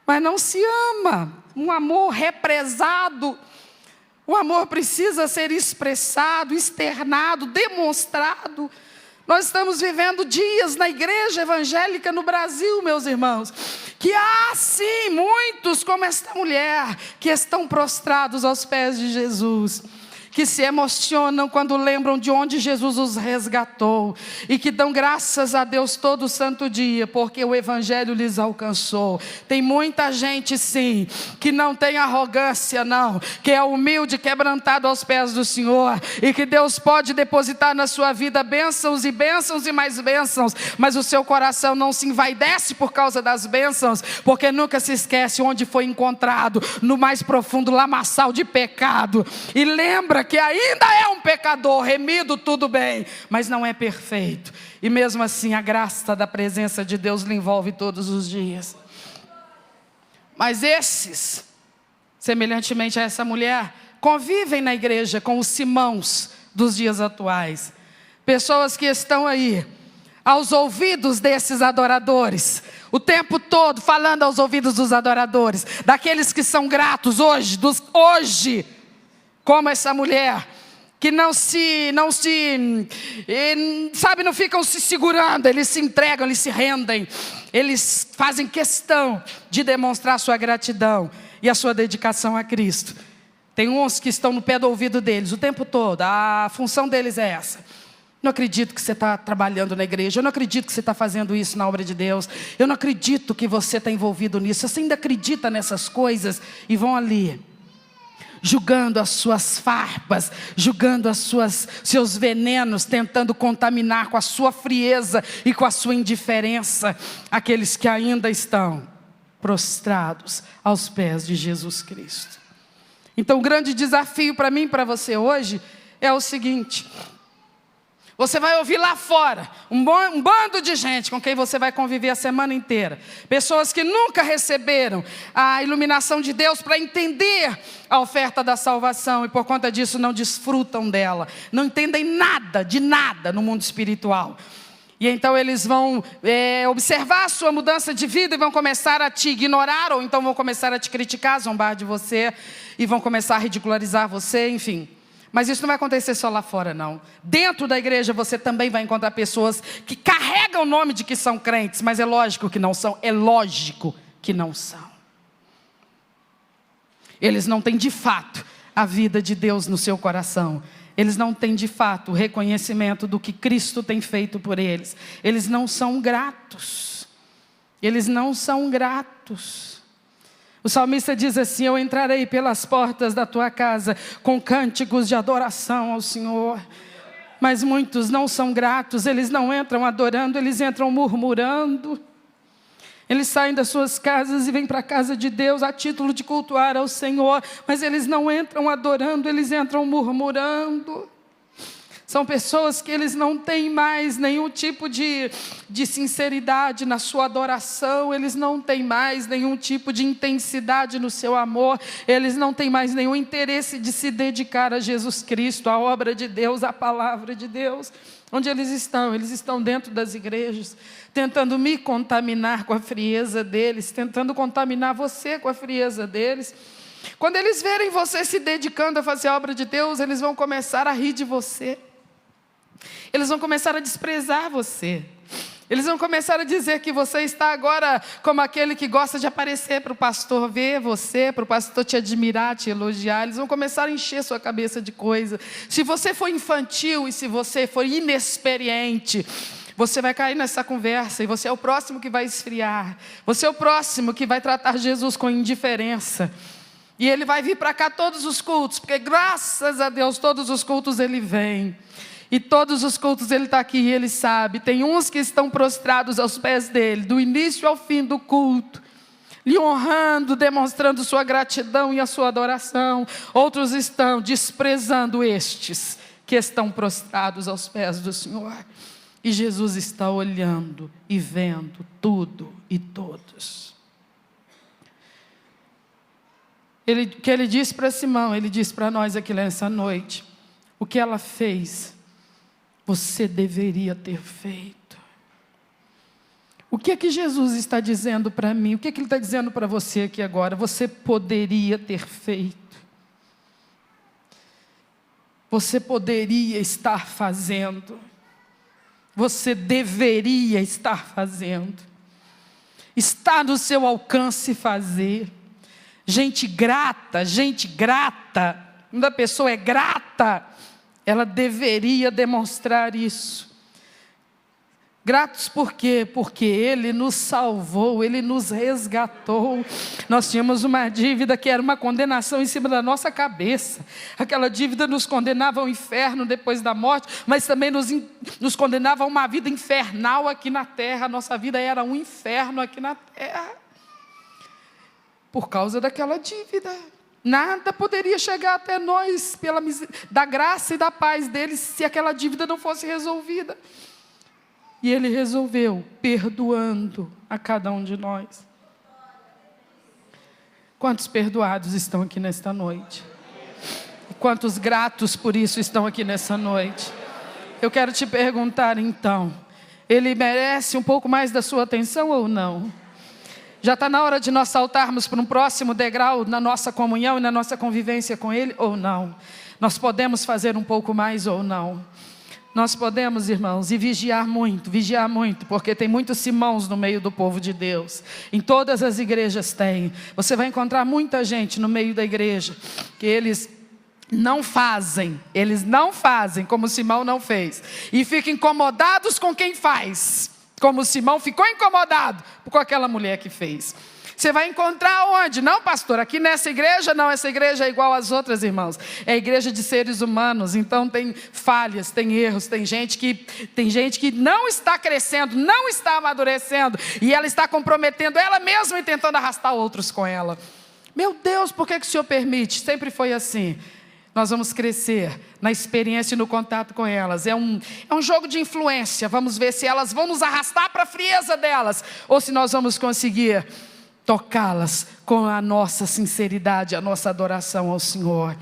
Mas não se ama. Um amor represado. O amor precisa ser expressado, externado, demonstrado. Nós estamos vivendo dias na igreja evangélica no Brasil, meus irmãos, que há sim muitos como esta mulher que estão prostrados aos pés de Jesus, que se emocionam quando lembram de onde Jesus os resgatou e que dão graças a Deus todo santo dia, porque o Evangelho lhes alcançou. Tem muita gente sim, que não tem arrogância não, que é humilde, quebrantado aos pés do Senhor, e que Deus pode depositar na sua vida bênçãos e bênçãos e mais bênçãos, mas o seu coração não se envaidece por causa das bênçãos, porque nunca se esquece onde foi encontrado, no mais profundo lamaçal de pecado, e lembra que ainda é um pecador, remido, tudo bem, mas não é perfeito, e mesmo assim a graça da presença de Deus lhe envolve todos os dias. Mas esses, semelhantemente a essa mulher, convivem na igreja com os Simãos dos dias atuais, pessoas que estão aí, aos ouvidos desses adoradores, o tempo todo falando aos ouvidos dos adoradores, daqueles que são gratos hoje, como essa mulher, que não ficam se segurando, eles se entregam, eles se rendem, eles fazem questão de demonstrar sua gratidão e a sua dedicação a Cristo. Tem uns que estão no pé do ouvido deles o tempo todo, a função deles é essa: não acredito que você está trabalhando na igreja, eu não acredito que você está fazendo isso na obra de Deus, eu não acredito que você está envolvido nisso, você ainda acredita nessas coisas, e vão ali julgando as suas farpas, julgando seus venenos, tentando contaminar com a sua frieza e com a sua indiferença aqueles que ainda estão prostrados aos pés de Jesus Cristo. Então o grande desafio para mim e para você hoje é o seguinte: você vai ouvir lá fora um bando de gente com quem você vai conviver a semana inteira. Pessoas que nunca receberam a iluminação de Deus para entender a oferta da salvação. E por conta disso não desfrutam dela. Não entendem nada, de nada no mundo espiritual. E então eles vão observar a sua mudança de vida e vão começar a te ignorar. Ou então vão começar a te criticar, zombar de você. E vão começar a ridicularizar você, enfim. Mas isso não vai acontecer só lá fora, não. Dentro da igreja você também vai encontrar pessoas que carregam o nome de que são crentes, mas é lógico que não são. É lógico que não são. Eles não têm de fato a vida de Deus no seu coração. Eles não têm de fato o reconhecimento do que Cristo tem feito por eles. Eles não são gratos. Eles não são gratos. O salmista diz assim: eu entrarei pelas portas da tua casa com cânticos de adoração ao Senhor. Mas muitos não são gratos, eles não entram adorando, eles entram murmurando. Eles saem das suas casas e vêm para a casa de Deus a título de cultuar ao Senhor, mas eles não entram adorando, eles entram murmurando. São pessoas que eles não têm mais nenhum tipo de sinceridade na sua adoração, eles não têm mais nenhum tipo de intensidade no seu amor, eles não têm mais nenhum interesse de se dedicar a Jesus Cristo, à obra de Deus, à palavra de Deus. Onde eles estão? Eles estão dentro das igrejas, tentando me contaminar com a frieza deles, tentando contaminar você com a frieza deles. Quando eles verem você se dedicando a fazer a obra de Deus, eles vão começar a rir de você. Eles vão começar a desprezar você. Eles vão começar a dizer que você está agora como aquele que gosta de aparecer para o pastor ver você, para o pastor te admirar, te elogiar. Eles vão começar a encher sua cabeça de coisa. Se você for infantil e se você for inexperiente, você vai cair nessa conversa e você é o próximo que vai esfriar. Você é o próximo que vai tratar Jesus com indiferença. E ele vai vir para cá todos os cultos, porque graças a Deus todos os cultos ele vem. E todos os cultos ele está aqui e ele sabe. Tem uns que estão prostrados aos pés dele, do início ao fim do culto, lhe honrando, demonstrando sua gratidão e a sua adoração. Outros estão desprezando estes que estão prostrados aos pés do Senhor. E Jesus está olhando e vendo tudo e todos. O que ele disse para Simão, ele disse para nós aqui nessa noite: o que ela fez, você deveria ter feito. O que é que Jesus está dizendo para mim? O que é que Ele está dizendo para você aqui agora? Você poderia ter feito. Você poderia estar fazendo. Você deveria estar fazendo. Está no seu alcance fazer. Gente grata, quando a pessoa é grata, ela deveria demonstrar isso. Gratos por quê? Porque Ele nos salvou, Ele nos resgatou. Nós tínhamos uma dívida que era uma condenação em cima da nossa cabeça. Aquela dívida nos condenava ao inferno depois da morte, mas também nos condenava a uma vida infernal aqui na terra. A nossa vida era um inferno aqui na terra, por causa daquela dívida. Nada poderia chegar até nós da graça e da paz dele se aquela dívida não fosse resolvida. E ele resolveu, perdoando a cada um de nós. Quantos perdoados estão aqui nesta noite? E quantos gratos por isso estão aqui nessa noite? Eu quero te perguntar então, ele merece um pouco mais da sua atenção ou não? Já está na hora de nós saltarmos para um próximo degrau na nossa comunhão e na nossa convivência com Ele ou não? Nós podemos fazer um pouco mais ou não? Nós podemos, irmãos, e vigiar muito, porque tem muitos Simãos no meio do povo de Deus. Em todas as igrejas tem. Você vai encontrar muita gente no meio da igreja que eles não fazem como Simão não fez. E ficam incomodados com quem faz. Como Simão ficou incomodado com aquela mulher que fez. Você vai encontrar onde? Não, pastor, aqui nessa igreja não, essa igreja é igual às outras, irmãos. É igreja de seres humanos, então tem falhas, tem erros, tem gente que não está crescendo, não está amadurecendo, e ela está comprometendo ela mesma e tentando arrastar outros com ela. Meu Deus, por que o Senhor permite? Sempre foi assim. Nós vamos crescer na experiência e no contato com elas. É um jogo de influência. Vamos ver se elas vão nos arrastar para a frieza delas, ou se nós vamos conseguir tocá-las com a nossa sinceridade, a nossa adoração ao Senhor.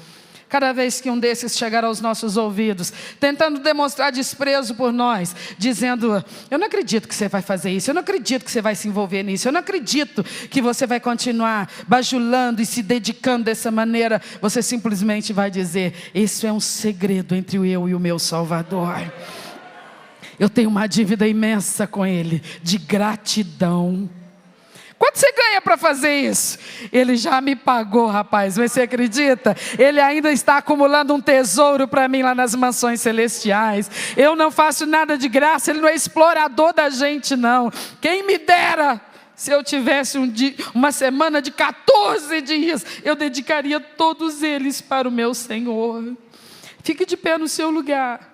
Cada vez que um desses chegar aos nossos ouvidos, tentando demonstrar desprezo por nós, dizendo: eu não acredito que você vai fazer isso, eu não acredito que você vai se envolver nisso, eu não acredito que você vai continuar bajulando e se dedicando dessa maneira, você simplesmente vai dizer: isso é um segredo entre eu e o meu Salvador. Eu tenho uma dívida imensa com Ele, de gratidão. quanto você ganha para fazer isso? Ele já me pagou, rapaz, mas você acredita? Ele ainda está acumulando um tesouro para mim lá nas mansões celestiais. Eu não faço nada de graça, ele não é explorador da gente, não. Quem me dera, se eu tivesse uma semana de 14 dias, eu dedicaria todos eles para o meu Senhor. Fique de pé no seu lugar.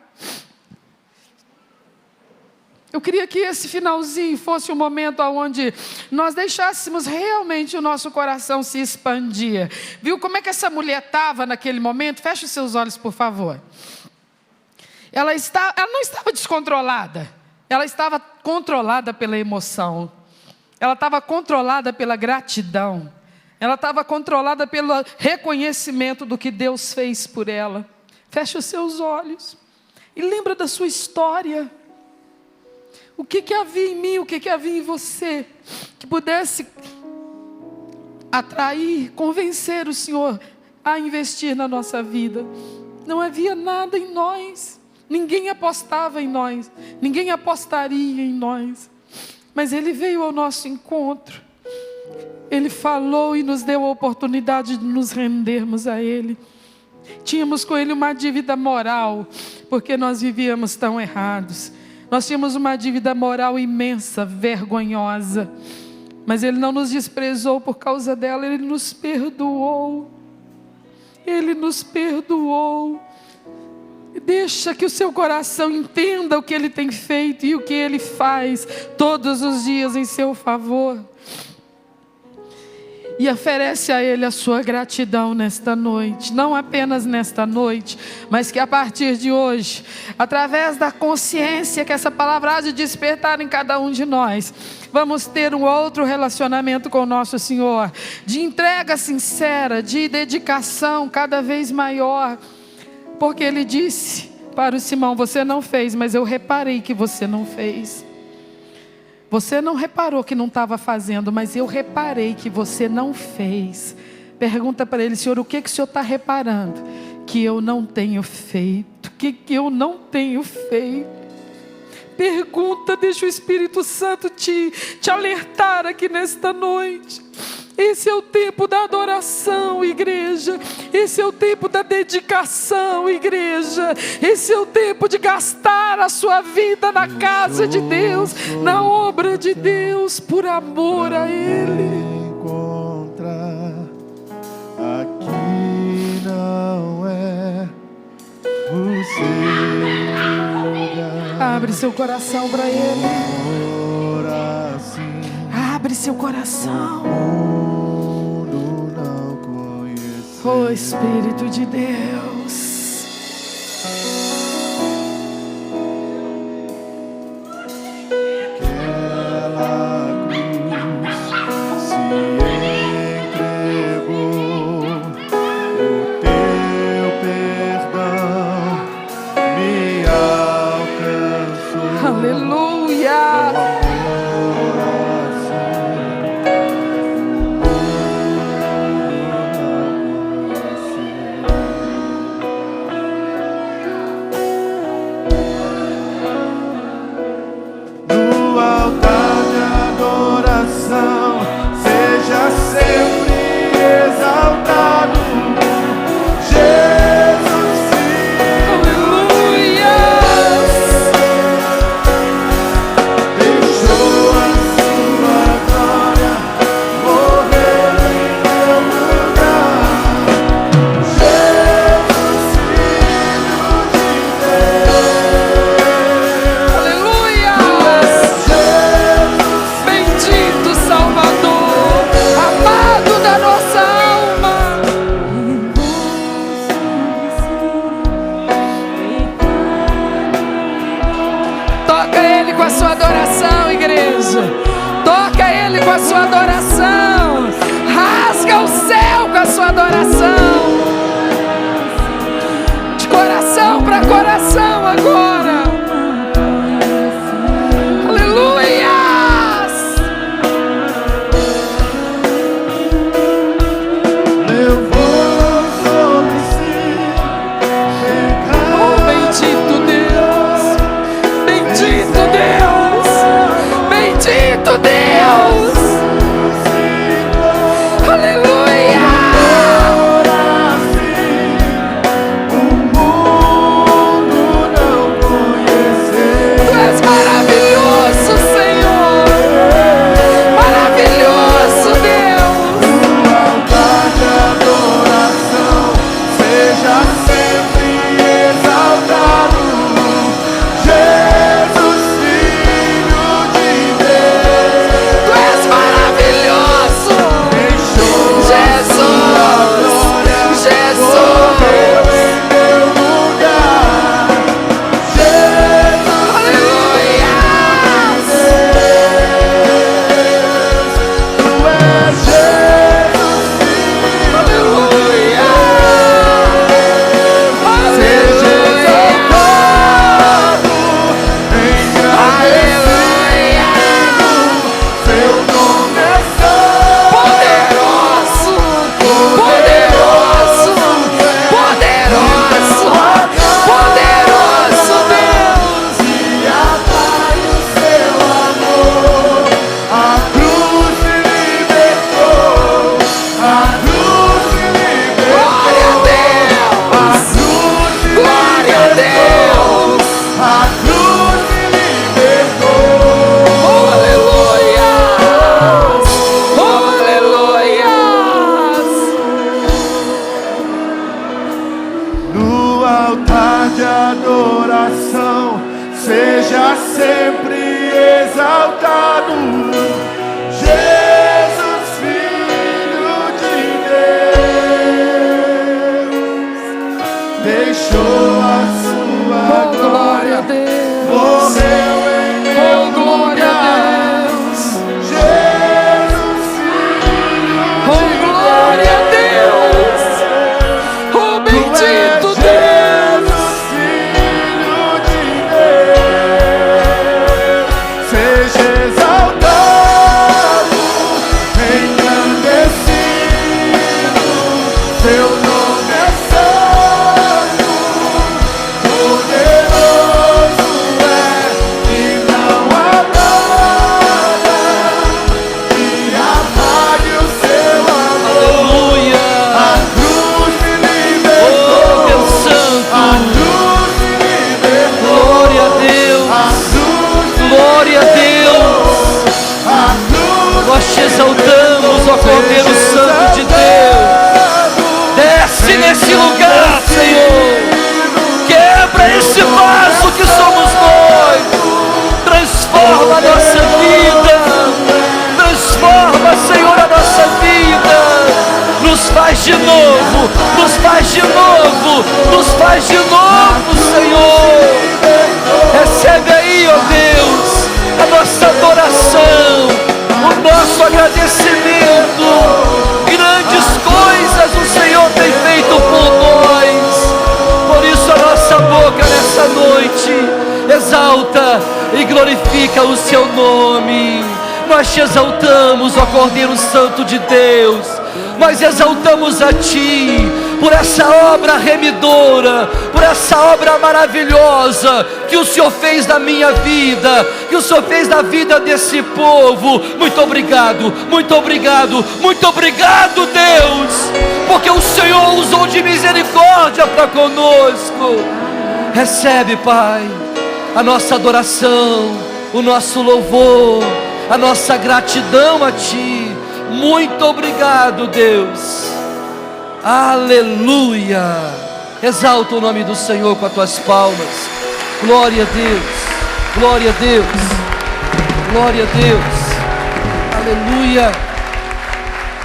Eu queria que esse finalzinho fosse um momento onde nós deixássemos realmente o nosso coração se expandir. Viu como é que essa mulher estava naquele momento? Feche os seus olhos, por favor. Ela não estava descontrolada. Ela estava controlada pela emoção. Ela estava controlada pela gratidão. Ela estava controlada pelo reconhecimento do que Deus fez por ela. Feche os seus olhos e lembra da sua história. O que havia em mim, o que havia em você, que pudesse atrair, convencer o Senhor a investir na nossa vida. Não havia nada em nós, ninguém apostava em nós, ninguém apostaria em nós, mas Ele veio ao nosso encontro, Ele falou e nos deu a oportunidade de nos rendermos a Ele. Tínhamos com Ele uma dívida moral, porque nós vivíamos tão errados. Nós tínhamos uma dívida moral imensa, vergonhosa, mas Ele não nos desprezou por causa dela, Ele nos perdoou. Ele nos perdoou. Deixa que o seu coração entenda o que Ele tem feito e o que Ele faz todos os dias em seu favor. E oferece a Ele a sua gratidão nesta noite. Não apenas nesta noite, mas que a partir de hoje, através da consciência que essa palavra há de despertar em cada um de nós, vamos ter um outro relacionamento com o nosso Senhor, de entrega sincera, de dedicação cada vez maior. Porque Ele disse para o Simão: você não fez, mas eu reparei que você não fez. Você não reparou que não estava fazendo, mas eu reparei que você não fez. Pergunta para Ele: Senhor, o que o Senhor está reparando que eu não tenho feito? O que eu não tenho feito? Pergunta, deixa o Espírito Santo te alertar aqui nesta noite. Esse é o tempo da adoração, igreja. Esse é o tempo da dedicação, igreja. Esse é o tempo de gastar a sua vida na casa de Deus, na obra de Deus, por amor a Ele. Aqui não é o seu lugar. Abre seu coração para Ele. Abre seu coração. Oh Espírito de Deus. altar de adoração seja sempre exaltado. Jesus, Filho de Deus, deixou a sua glória, morreu em meu lugar. Jesus, Filho de Deus, Oh, bendito Deus! Jesus, Filho de Deus, seja exaltado, engrandecido, seu nome é santo, poderoso é, e não há nada que apague o seu amor. Aleluia. A cruz me Oh, libertou, Deus Santo. a cruz me libertou, Glória a Deus. a cruz me Glória a Deus. a cruz Nós te exaltamos, ó Cordeiro Santo de Deus. Desce nesse lugar, Senhor. Quebra esse vaso que somos nós. Transforma a nossa vida. Transforma, Senhor, a nossa vida. Nos faz de novo. Nos faz de novo. Nos faz de novo, Senhor. Recebe aí, ó Deus, a nossa adoração, o nosso agradecimento. Grandes coisas o Senhor tem feito por nós. Por isso a nossa boca nessa noite exalta e glorifica o seu nome. Nós te exaltamos, ó Cordeiro Santo de Deus. Nós exaltamos a Ti por essa obra remidora, por essa obra maravilhosa que o Senhor fez na minha vida, que o Senhor fez na vida desse povo. Muito obrigado, muito obrigado, muito obrigado, Deus, porque o Senhor usou de misericórdia para conosco. Recebe, Pai, a nossa adoração, o nosso louvor, a nossa gratidão a Ti. Muito obrigado, Deus. Aleluia. Exalta o nome do Senhor com as tuas palmas. Glória a Deus. Glória a Deus. Glória a Deus. Aleluia.